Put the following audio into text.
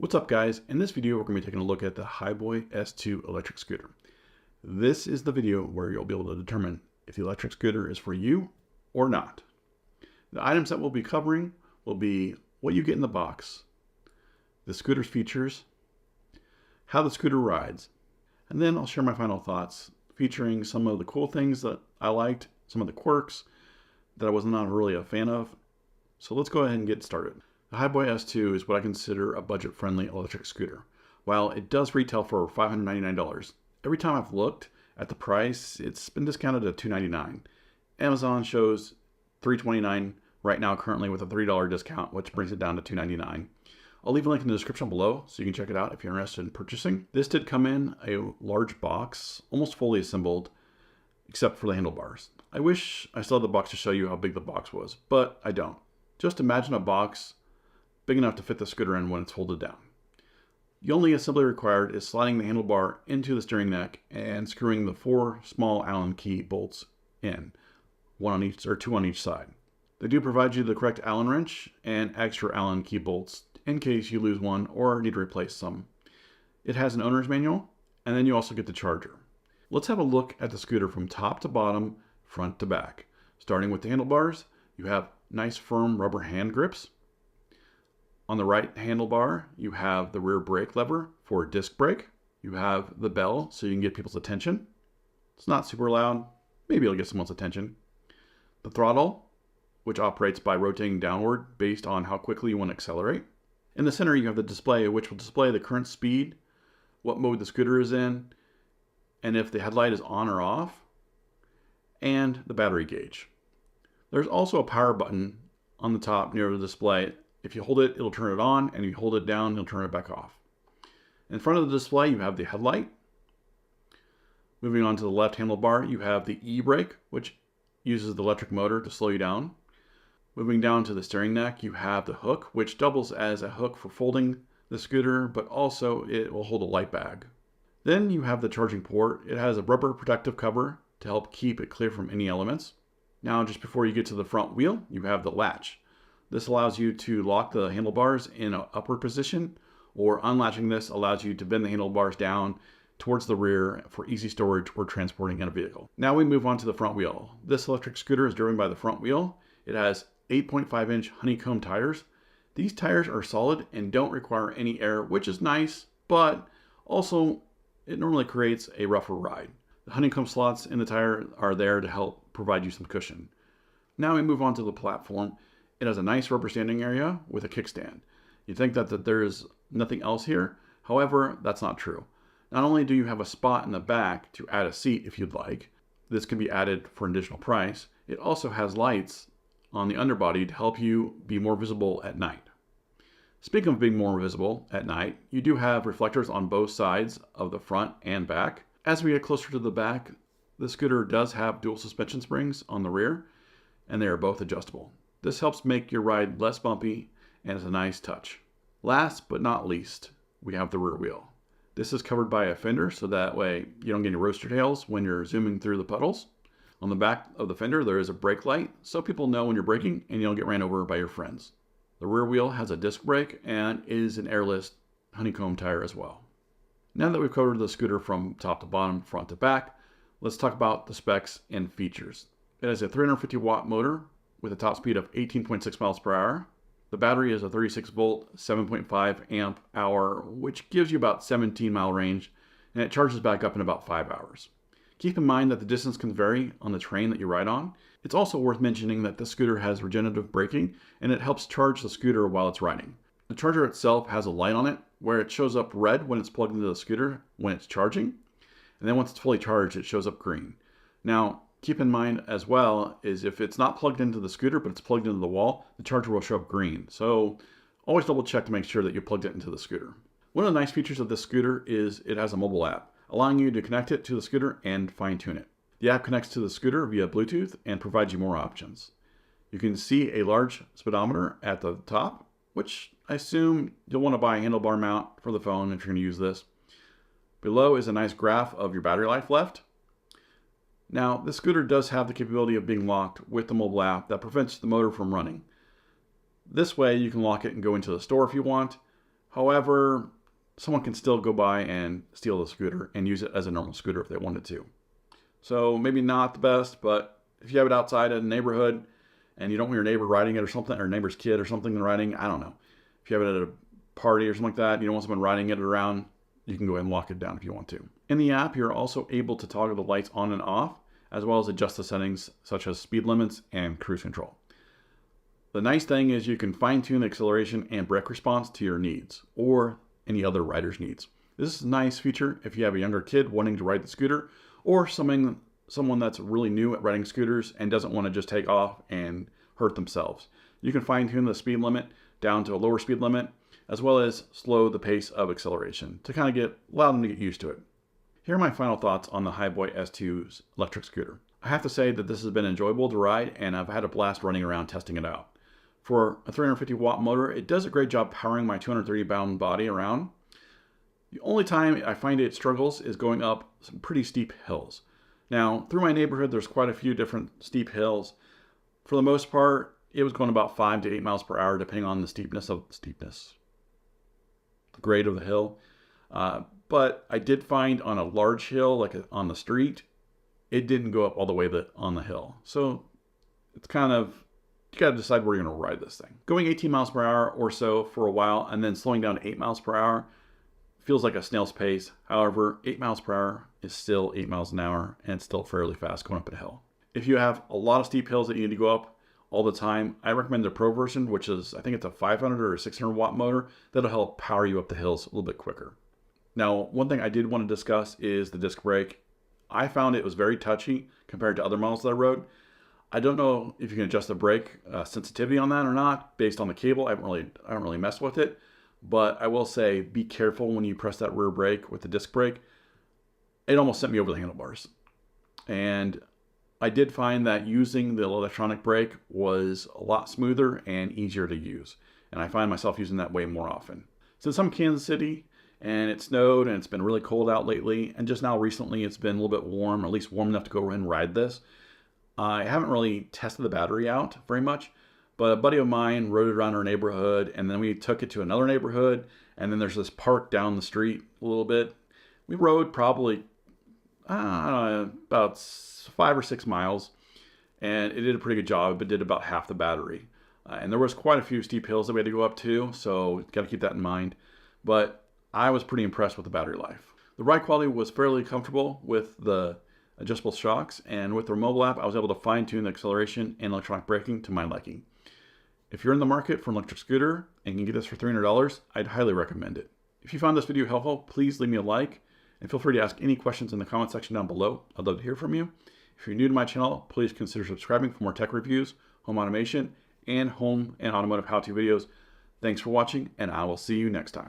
What's up guys? In this video we're going to be taking a look at the Hiboy S2 electric scooter. This is the video where you'll be able to determine if the electric scooter is for you or not. The items that we'll be covering will be what you get in the box, the scooter's features, how the scooter rides, and then I'll share my final thoughts featuring some of the cool things that I liked, some of the quirks that I was not really a fan of. So let's go ahead and get started. The Hiboy S2 is what I consider a budget-friendly electric scooter. While it does retail for $599, every time I've looked at the price, it's been discounted to $299. Amazon shows $329 right now currently with a $3 discount, which brings it down to $299. I'll leave a link in the description below so you can check it out if you're interested in purchasing. This did come in a large box, almost fully assembled, except for the handlebars. I wish I still had the box to show you how big the box was, but I don't. Just imagine a box big enough to fit the scooter in when it's folded down. The only assembly required is sliding the handlebar into the steering neck and screwing the 4 small Allen key bolts in, one on each or 2 on each side. They do provide you the correct Allen wrench and extra Allen key bolts in case you lose one or need to replace some. It has an owner's manual, and then you also get the charger. Let's have a look at the scooter from top to bottom, front to back. Starting with the handlebars, you have nice firm rubber hand grips. On the right handlebar, you have the rear brake lever for disc brake. You have the bell so you can get people's attention. It's not super loud. Maybe it'll get someone's attention. The throttle, which operates by rotating downward based on how quickly you want to accelerate. In the center, you have the display, which will display the current speed, what mode the scooter is in, and if the headlight is on or off, and the battery gauge. There's also a power button on the top near the display. If you hold it, it'll turn it on, and if you hold it down, it'll turn it back off. In front of the display, you have the headlight. Moving on to the left handlebar, you have the e-brake, which uses the electric motor to slow you down. Moving down to the steering neck, you have the hook, which doubles as a hook for folding the scooter, but also it will hold a light bag. Then you have the charging port. It has a rubber protective cover to help keep it clear from any elements. Now, just before you get to the front wheel, you have the latch. This allows you to lock the handlebars in an upward position, or unlatching this allows you to bend the handlebars down towards the rear for easy storage or transporting in a vehicle. Now we move on to the front wheel. This electric scooter is driven by the front wheel. It has 8.5-inch honeycomb tires. These tires are solid and don't require any air, which is nice, but also it normally creates a rougher ride. The honeycomb slots in the tire are there to help provide you some cushion. Now we move on to the platform. It has a nice rubber standing area with a kickstand. You think that there is nothing else here. However, that's not true. Not only do you have a spot in the back to add a seat if you'd like, this can be added for an additional price. It also has lights on the underbody to help you be more visible at night. Speaking of being more visible at night, you do have reflectors on both sides of the front and back. As we get closer to the back, the scooter does have dual suspension springs on the rear, and they are both adjustable. This helps make your ride less bumpy and is a nice touch. Last but not least, we have the rear wheel. This is covered by a fender so that way you don't get any roaster tails when you're zooming through the puddles. On the back of the fender there is a brake light so people know when you're braking and you don't get ran over by your friends. The rear wheel has a disc brake and is an airless honeycomb tire as well. Now that we've covered the scooter from top to bottom, front to back, let's talk about the specs and features. It has a 350 watt motor with a top speed of 18.6 miles per hour. The battery is a 36 volt, 7.5 amp hour, which gives you about 17 mile range, and it charges back up in about 5 hours. Keep in mind that the distance can vary on the terrain that you ride on. It's also worth mentioning that this scooter has regenerative braking, and it helps charge the scooter while it's riding. The charger itself has a light on it where it shows up red when it's plugged into the scooter when it's charging, and then once it's fully charged, it shows up green. Now, keep in mind as well is if it's not plugged into the scooter but it's plugged into the wall, the charger will show up green. So always double check to make sure that you plugged it into the scooter. One of the nice features of this scooter is it has a mobile app, allowing you to connect it to the scooter and fine tune it. The app connects to the scooter via Bluetooth and provides you more options. You can see a large speedometer at the top, which I assume you'll want to buy a handlebar mount for the phone if you're going to use this. Below is a nice graph of your battery life left. Now, this scooter does have the capability of being locked with the mobile app that prevents the motor from running. This way, you can lock it and go into the store if you want. However, someone can still go by and steal the scooter and use it as a normal scooter if they wanted to. So maybe not the best, but if you have it outside in a neighborhood and you don't want your neighbor riding it or something, or neighbor's kid or something riding, I don't know. If you have it at a party or something like that, you don't want someone riding it around, you can go ahead and lock it down if you want to. In the app, you're also able to toggle the lights on and off, as well as adjust the settings such as speed limits and cruise control. The nice thing is you can fine-tune the acceleration and brake response to your needs or any other rider's needs. This is a nice feature if you have a younger kid wanting to ride the scooter, or someone that's really new at riding scooters and doesn't want to just take off and hurt themselves. You can fine-tune the speed limit down to a lower speed limit, as well as slow the pace of acceleration to kind of allow them to get used to it. Here are my final thoughts on the Hiboy S2's electric scooter. I have to say that this has been enjoyable to ride, and I've had a blast running around testing it out. For a 350 watt motor, it does a great job powering my 230 pound body around. The only time I find it struggles is going up some pretty steep hills. Now, through my neighborhood, there's quite a few different steep hills. For the most part, it was going about 5 to 8 miles per hour, depending on the the grade of the hill. But I did find on a large hill, like on the street, it didn't go up all the way on the hill. So it's kind of, you got to decide where you're going to ride this thing. Going 18 miles per hour or so for a while and then slowing down to 8 miles per hour feels like a snail's pace. However, 8 miles per hour is still 8 miles an hour, and it's still fairly fast going up a hill. If you have a lot of steep hills that you need to go up all the time, I recommend the Pro version, which is, I think it's a 500 or a 600 watt motor. That'll help power you up the hills a little bit quicker. Now, one thing I did want to discuss is the disc brake. I found it was very touchy compared to other models that I rode. I don't know if you can adjust the brake sensitivity on that or not based on the cable. I haven't really messed with it, but I will say be careful when you press that rear brake with the disc brake. It almost sent me over the handlebars. And I did find that using the electronic brake was a lot smoother and easier to use. And I find myself using that way more often. Since I'm in Kansas City and it snowed and it's been really cold out lately, and just now recently it's been a little bit warm, or at least warm enough to go and ride this, I haven't really tested the battery out very much, but a buddy of mine rode it around our neighborhood, and then we took it to another neighborhood, and then there's this park down the street a little bit. We rode probably, about 5 or 6 miles, and it did a pretty good job. It did about half the battery. And there was quite a few steep hills that we had to go up to, so got to keep that in mind. But I was pretty impressed with the battery life. The ride quality was fairly comfortable with the adjustable shocks, and with the mobile app, I was able to fine-tune the acceleration and electronic braking to my liking. If you're in the market for an electric scooter and can get this for $300, I'd highly recommend it. If you found this video helpful, please leave me a like, and feel free to ask any questions in the comment section down below. I'd love to hear from you. If you're new to my channel, please consider subscribing for more tech reviews, home automation, and home and automotive how-to videos. Thanks for watching, and I will see you next time.